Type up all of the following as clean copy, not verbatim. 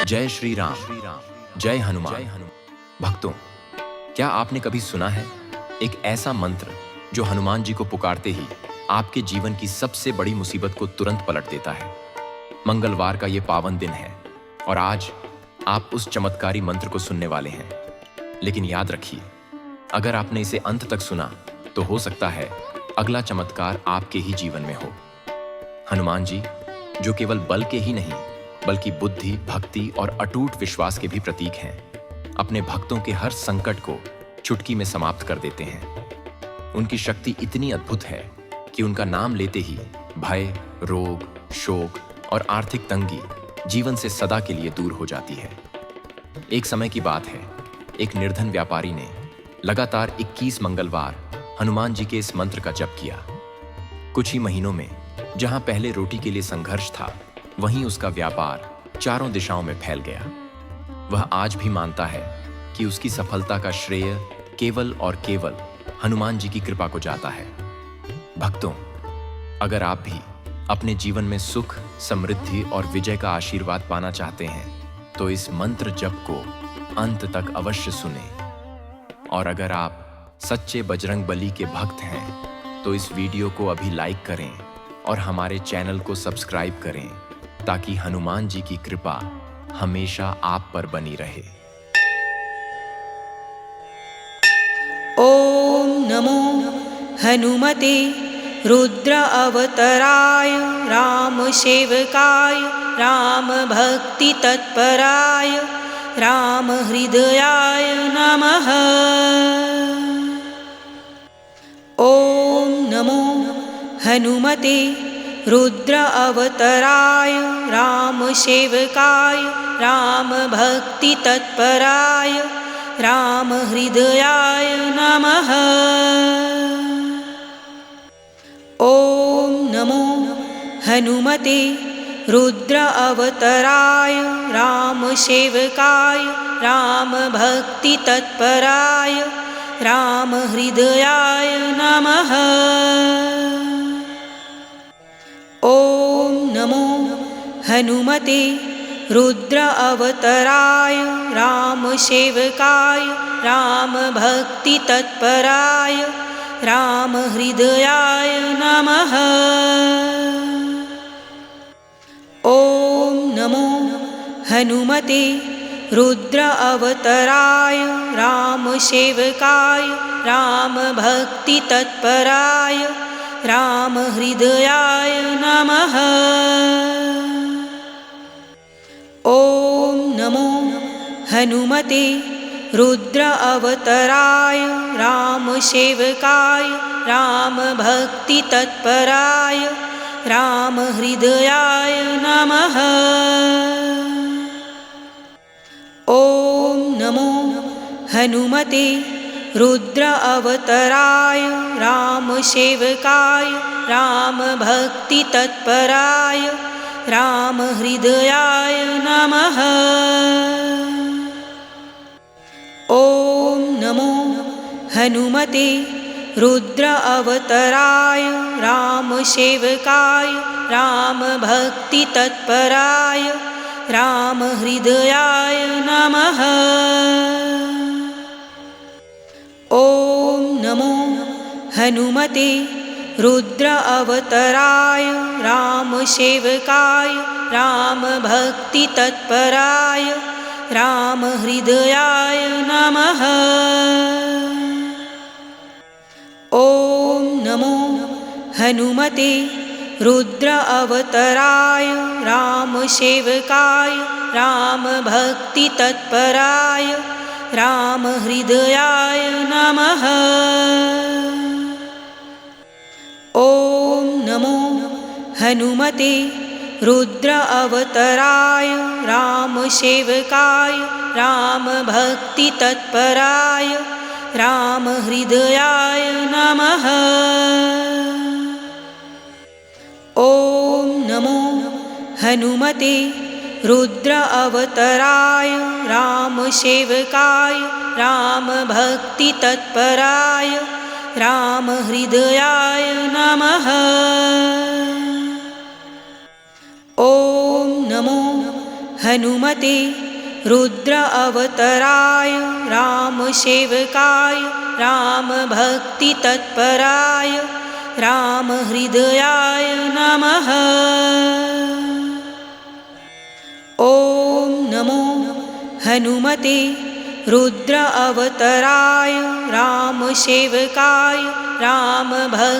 जय श्री राम, जय हनुमान। भक्तों, क्या आपने कभी सुना है एक ऐसा मंत्र जो हनुमान जी को पुकारते ही आपके जीवन की सबसे बड़ी मुसीबत को तुरंत पलट देता है? मंगलवार का ये पावन दिन है और आज आप उस चमत्कारी मंत्र को सुनने वाले हैं। लेकिन याद रखिए, अगर आपने इसे अंत तक सुना तो हो सकता है अगला चमत्कार आपके ही जीवन में हो। हनुमान जी, जो केवल बल के ही नहीं बल्कि बुद्धि, भक्ति और अटूट विश्वास के भी प्रतीक हैं, अपने भक्तों के हर संकट को चुटकी में समाप्त कर देते हैं। उनकी शक्ति इतनी अद्भुत है कि उनका नाम लेते ही भय, रोग, शोक और आर्थिक तंगी जीवन से सदा के लिए दूर हो जाती है। एक समय की बात है, एक निर्धन व्यापारी ने लगातार 21 मंगलवार हनुमान जी के इस मंत्र का जप किया। कुछ ही महीनों में जहां पहले रोटी के लिए संघर्ष था, वहीं उसका व्यापार चारों दिशाओं में फैल गया। वह आज भी मानता है कि उसकी सफलता का श्रेय केवल और केवल हनुमान जी की कृपा को जाता है। भक्तों, अगर आप भी अपने जीवन में सुख, समृद्धि और विजय का आशीर्वाद पाना चाहते हैं तो इस मंत्र जप को अंत तक अवश्य सुनें। और अगर आप सच्चे बजरंग बली के भक्त हैं तो इस वीडियो को अभी लाइक करें और हमारे चैनल को सब्सक्राइब करें ताकि हनुमान जी की कृपा हमेशा आप पर बनी रहे। ओम नमो हनुमते रुद्र अवतराय राम सेवकाय राम भक्ति तत्पराय राम हृदयाय नमः। ओम नमो हनुमते रुद्र अवतराय राम सेवकाय राम भक्ति तत्पराय राम हृदयाय नमः। ओम नमो हनुमते रुद्र अवतराय राम सेवकाय राम भक्ति तत्पराय राम हृदयाय नमः। ओम नमो हनुमते रुद्र अवतराय राम सेवकाय राम भक्ति तत्पराय राम हृदयाय नमः। ओम नमो हनुमते रुद्र अवतराय राम सेवकाय राम भक्ति तत्पराय राम हृदयाय नमः। ओम नमो हनुमते रुद्र अवतराय राम सेवकाय राम भक्ति तत्पराय राम हृदयाय नमः। ओम नमो हनुमते रुद्र अवतराय राम सेवकाय राम भक्ति तत्पराय राम हृदयाय नमः। ओम नमो हनुमते रुद्र अवतराय राम सेवकाय राम भक्ति तत्पराय राम हृदयाय नमः। ओम नमो हनुमते रुद्र अवतराय राम सेवकाय राम भक्ति तत्पराय राम हृदयाय नमः। ओम नमो हनुमते रुद्र अवतराय राम सेवकाय राम भक्ति तत्पराय राम हृदयाय नमः। ओम नमो हनुमते रुद्र अवतराय राम सेवकाय राम भक्ति तत्पराय राम हृदयाय नमः। ओम नमो हनुमते रुद्र अवतराय राम सेवकाय राम भक्ति तत्पराय राम हृदयाय नमः। ओम नमो हनुमते रुद्र अवतराय रामसेवकाय रामभक्तितत्पराय रामहृदयाय नमः। ॐ नमो हनुमते रुद्र अवतराय रामसेवकाय रामभक्तितत्पराय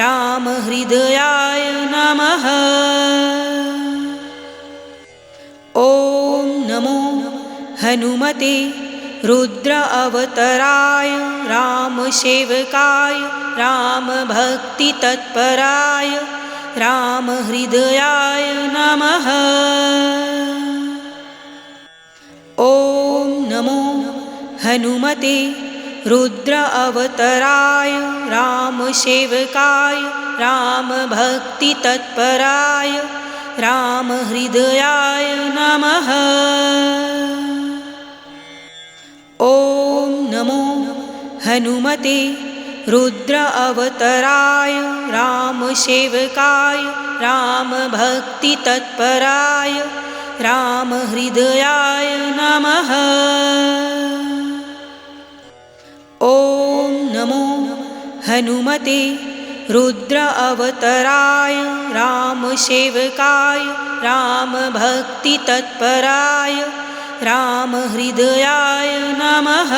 रामहृदयाय नमः। ॐ नमो हनुमते रुद्र अवतराय रामसेवकाय रामभक्तितत्पराय रामहृदयाय नमः। ॐ नमो हनुमते रुद्र अवतराय रामसेवकाय रामभक्तितत्पराय रामहृदयाय नमः। ॐ नमो हनुमते रुद्र अवतराय रामसेवकाय रामभक्तितत्पराय रामहृदयाय नमः। ॐ नमो हनुमते रुद्र अवतराय रामसेवकाय रामभक्तितत्पराय रामहृदयाय नमः।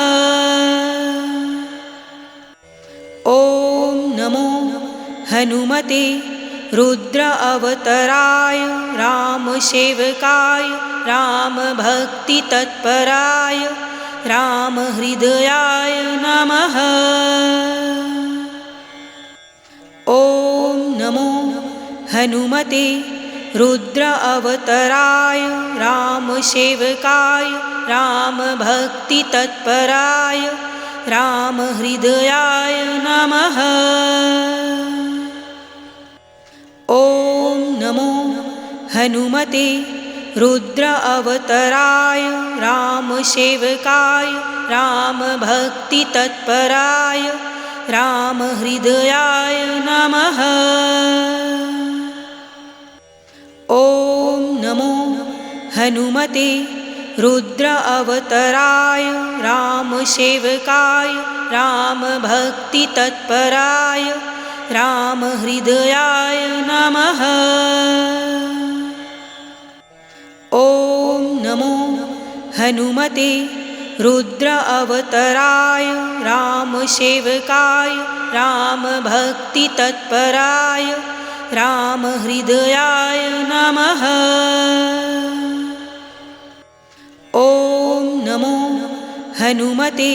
ॐ नमो हनुमते रुद्र अवतराय रामसेवकाय रामभक्तितत्पराय रामहृदयाय नमः। ॐ नमो हनुमते रुद्र अवतराय रामसेवकाय रामभक्तितत्पराय रामहृदयाय नमः। ॐ नमो हनुमते रुद्र अवतराय रामसेवकाय रामभक्तितत्पराय रामहृदयाय नमः। ॐ नमो हनुमते रुद्र अवतराय रामसेवकाय रामभक्तितत्पराय रामहृदयाय नमः। ॐ नमो हनुमते रुद्र अवतराय रामसेवकाय रामभक्तितत्पराय रामहृदयाय नमः। ॐ नमो हनुमते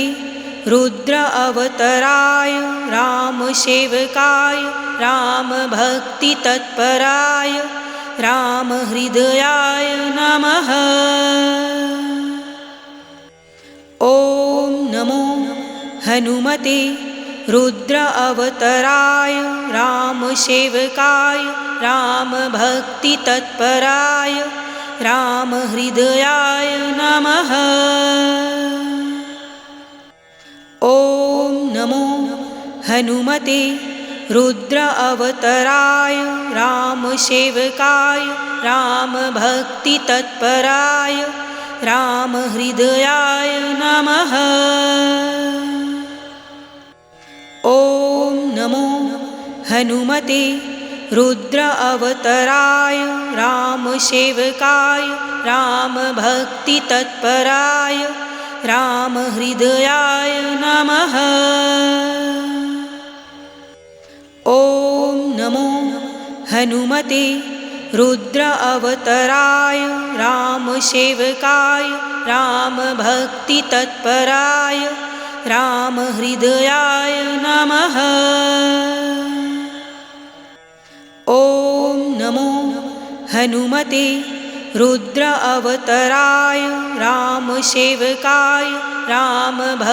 रुद्र अवतराय रामसेवकाय रामभक्तितत्पराय रामहृदयाय नमः। ॐ नमो हनुमते रुद्र अवतराय रामसेवकाय रामभक्तितत्पराय रामहृदयाय नमः। ॐ नमो हनुमते रुद्र अवतराय रामसेवकाय रामभक्तितत्पराय रामहृदयाय नमः। ॐ नमो हनुमते रुद्र अवतराय रामसेवकाय रामभक्तितत्पराय रामहृदयाय नमः। ॐ नमो हनुमते रुद्र अवतराय रामसेवकाय रामभक्तितत्पराय रामहृदयाय नमः। ॐ नमो हनुमते रुद्र अवतराय रामसेवकाय रामभक्तितत्पराय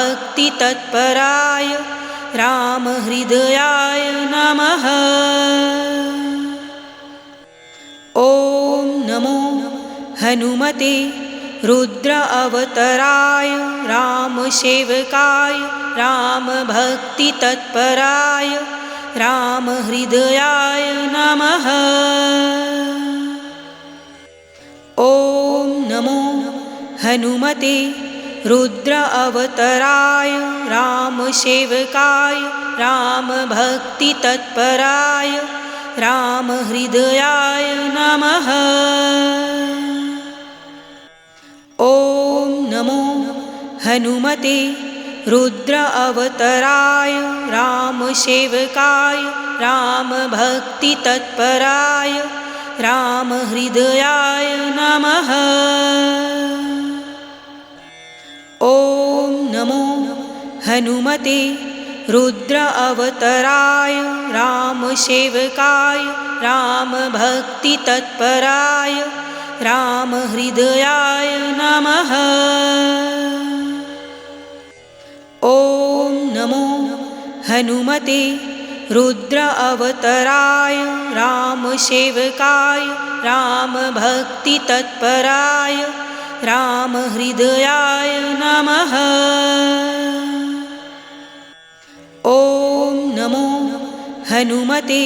रामहृदयाय नमः। ॐ नमो हनुमते रुद्र अवतराय रामसेवकाय रामभक्तितत्पराय रामहृदयाय नमः। हनुमते रुद्र अवतराय रामसेवकाय रामभक्तितत्पराय रामहृदयाय नमः। ॐ नमो हनुमते रुद्र अवतराय रामसेवकाय रामभक्तितत्पराय रामहृदयाय नमः। ॐ नमो हनुमते रुद्र अवतराय रामसेवकाय रामभक्तितत्पराय रामहृदयाय नमः। ॐ नमो हनुमते रुद्र अवतराय रामसेवकाय रामभक्तितत्पराय रामहृदयाय नमः। ॐ नमो हनुमते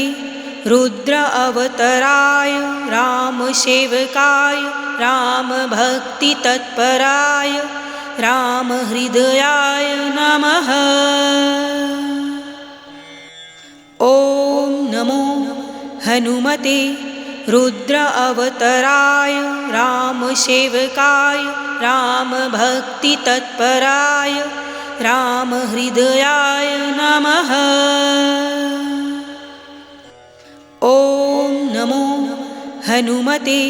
रुद्र अवतराय रामसेवकाय रामभक्तितत्पराय रामहृदयाय नमः। ॐ नमो हनुमते रुद्र अवतराय रामसेवकाय रामभक्तितत्पराय रामहृदयाय नमः। ॐ नमो हनुमते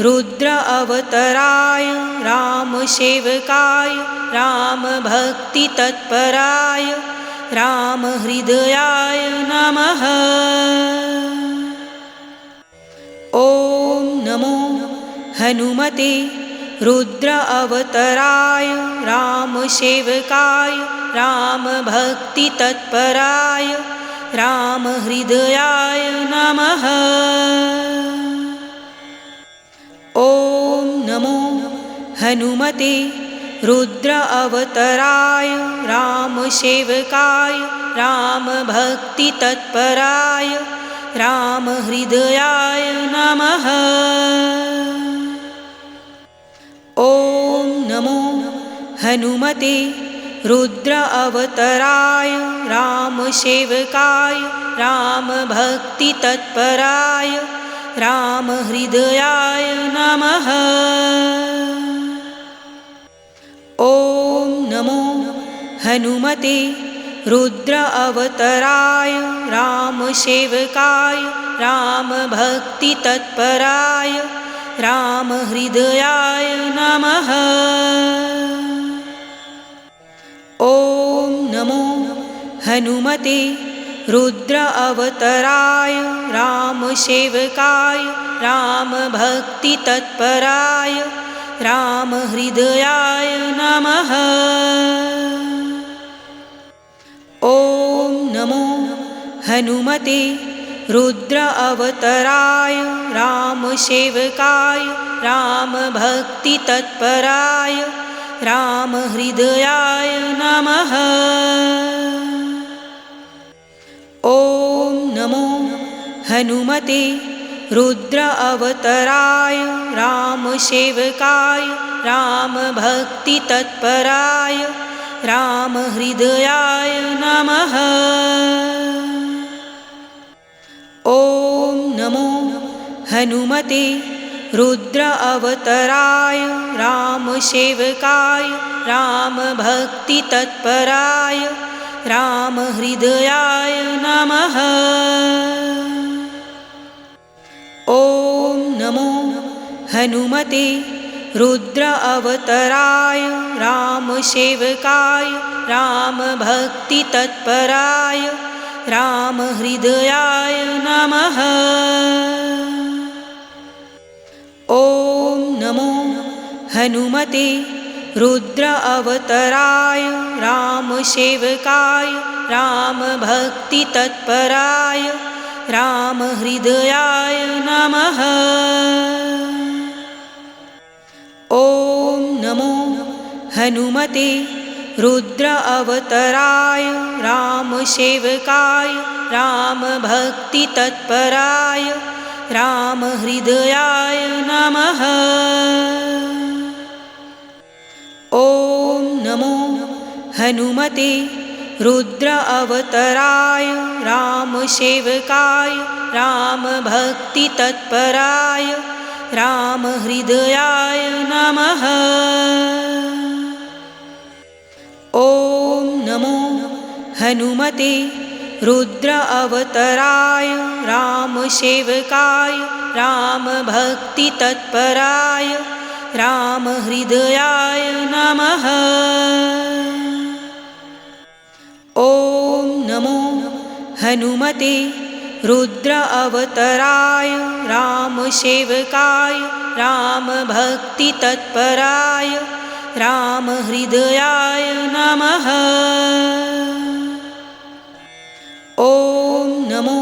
रुद्र अवतराय रामसेवकाय रामभक्तितत्पराय रामहृदयाय नमः। ॐ नमो हनुमते रुद्र अवतराय रामसेवकाय रामभक्तितत्पराय रामहृदयाय नमः। ॐ नमो हनुमते रुद्र अवतराय रामसेवकाय रामभक्तितत्पराय रामहृदयाय नमः। ॐ नमो हनुमते रुद्र अवतराय रामसेवकाय रामभक्तितत्पराय रामहृदयाय नमः। ॐ नमो हनुमते रुद्र अवतराय रामसेवकाय रामभक्तितत्पराय रामहृदयाय नमः। ॐ नमो हनुमते रुद्र अवतराय रामसेवकाय रामभक्तितत्पराय रामहृदयाय नमः। ॐ नमो हनुमते रुद्र अवतराय रामसेवकाय रामभक्तितत्पराय रामहृदयाय नमः। ॐ नमो हनुमते रुद्र अवतराय रामसेवकाय रामभक्तितत्पराय रामहृदयाय नमः। ॐ नमो हनुमते रुद्र अवतराय रामसेवकाय रामभक्तितत्पराय रामहृदयाय नमः। ॐ नमो हनुमते रुद्र अवतराय रामसेवकाय रामभक्तितत्पराय रामहृदयाय नमः। ॐ नमो हनुमते रुद्र अवतराय रामसेवकाय रामभक्तितत्पराय रामहृदयाय नमः। ॐ नमो हनुमते रुद्र अवतराय रामसेवकाय रामभक्तितत्पराय रामहृदयाय नमः। हनुमते रुद्र अवतराय रामसेवकाय रामभक्तितत्पराय रामहृदयाय नमः। ॐ नमो हनुमते रुद्र अवतराय रामसेवकाय रामभक्तितत्पराय रामहृदयाय नमः। ॐ नमो हनुमते रुद्र अवतराय रामसेवकाय रामभक्तितत्पराय रामहृदयाय नमः। ॐ नमो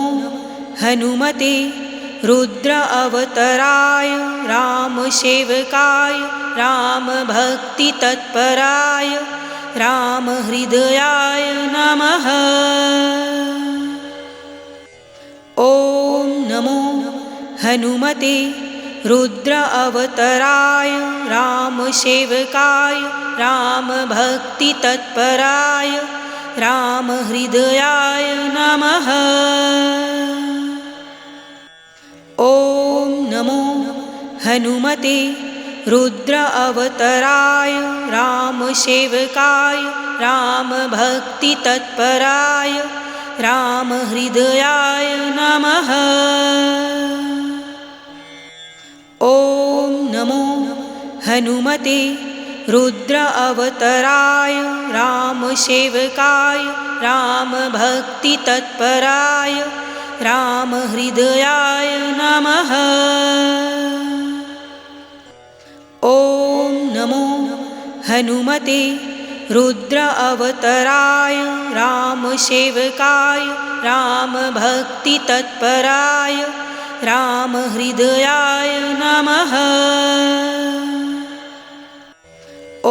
हनुमते रुद्र अवतराय रामसेवकाय रामभक्तितत्पराय रामहृदयाय नमः। ॐ नमो हनुमते रुद्र अवतराय रामसेवकाय रामभक्तितत्पराय रामहृदयाय नमः। ॐ नमो हनुमते रुद्र अवतराय रामसेवकाय रामभक्तितत्पराय रामहृदयाय नमः। ॐ नमो हनुमते रुद्र अवतराय रामसेवकाय रामभक्तितत्पराय रामहृदयाय नमः। ॐ नमो हनुमते रुद्र अवतराय रामसेवकाय रामभक्तितत्पराय रामहृदयाय नमः।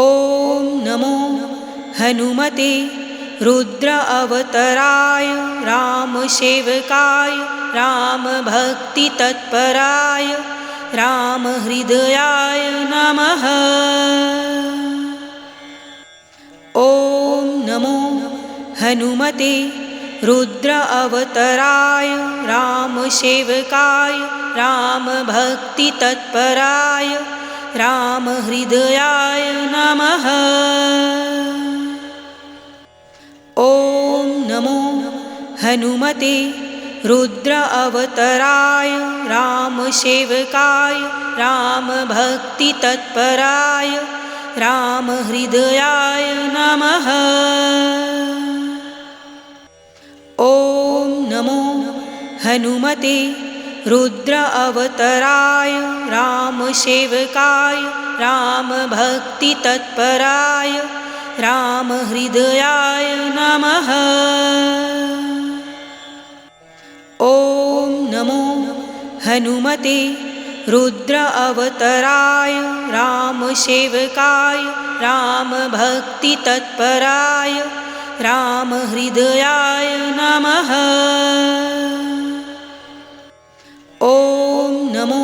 ॐ नमो हनुमते रुद्र अवतराय रामसेवकाय रामभक्तितत्पराय रामहृदयाय नमः। ॐ नमो हनुमते रुद्र अवतराय रामसेवकाय रामभक्तितत्पराय रामहृदयाय नमः। ॐ नमो हनुमते रुद्र अवतराय रामसेवकाय रामभक्तितत्पराय रामहृदयाय नमः। ॐ नमो हनुमते रुद्र अवतराय रामसेवकाय रामभक्तितत्पराय रामहृदयाय नमः। ॐ नमो हनुमते रुद्र अवतराय रामसेवकाय रामभक्तितत्पराय रामहृदयाय नमः। ॐ नमो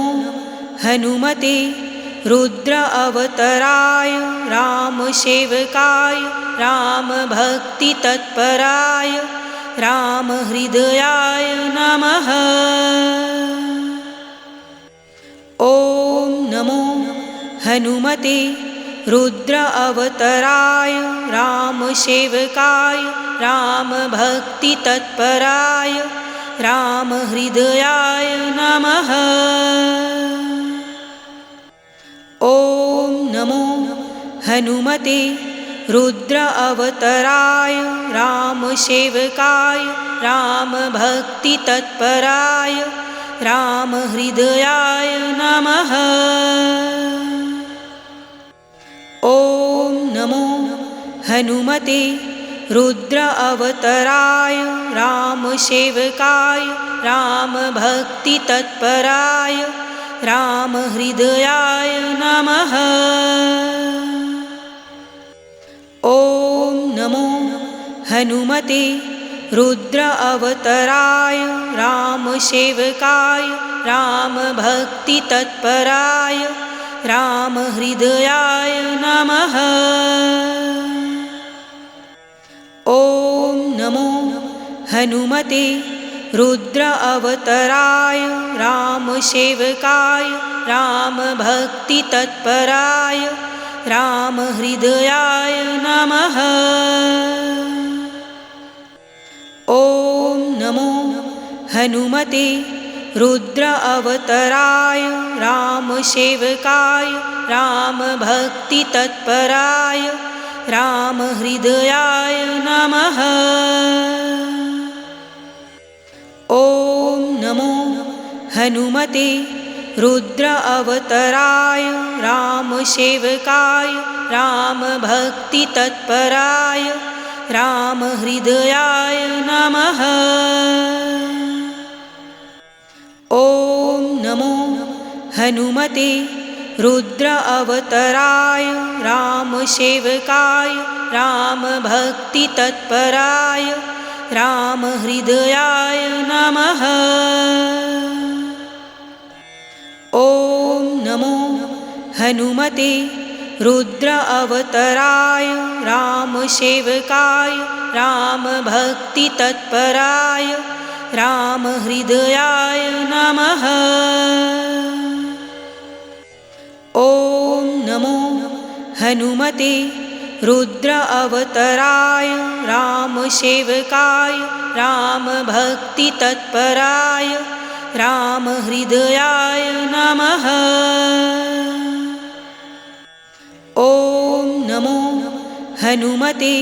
हनुमते रुद्र अवतराय रामसेवकाय रामभक्तितत्पराय रामहृदयाय नमः। ॐ नमो हनुमते रुद्र अवतराय रामसेवकाय रामभक्तितत्पराय रामहृदयाय नमः। ॐ नमो हनुमते रुद्र अवतराय रामसेवकाय रामभक्तितत्पराय रामहृदयाय नमः। ॐ नमो हनुमते रुद्र अवतराय रामसेवकाय रामभक्तितत्पराय रामहृदयाय नमः। ॐ नमो हनुमते रुद्र अवतराय रामसेवकाय रामभक्तितत्पराय रामहृदयाय नमः। ॐ नमो हनुमते रुद्र अवतराय रामसेवकाय रामभक्तितत्पराय रामहृदयाय नमः। ॐ नमो हनुमते रुद्र अवतराय रामसेवकाय रामभक्तितत्पराय रामहृदयाय नमः। ॐ नमो हनुमते रुद्र अवतराय रामसेवकाय रामभक्तितत्पराय रामहृदयाय नमः। ॐ नमो हनुमते रुद्र अवतराय रामसेवकाय रामभक्तितत्पराय रामहृदयाय नमः। ॐ नमो हनुमते रुद्र अवतराय रामसेवकाय रामभक्तितत्पराय रामहृदयाय नमः। ॐ नमो हनुमते रुद्र अवतराय रामसेवकाय रामभक्तितत्पराय रामहृदयाय नमः। ॐ नमो हनुमते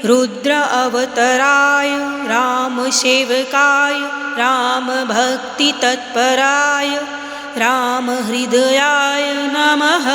रुद्र अवतराय रामसेवकाय रामभक्तितत्पराय रामहृदयाय नमः।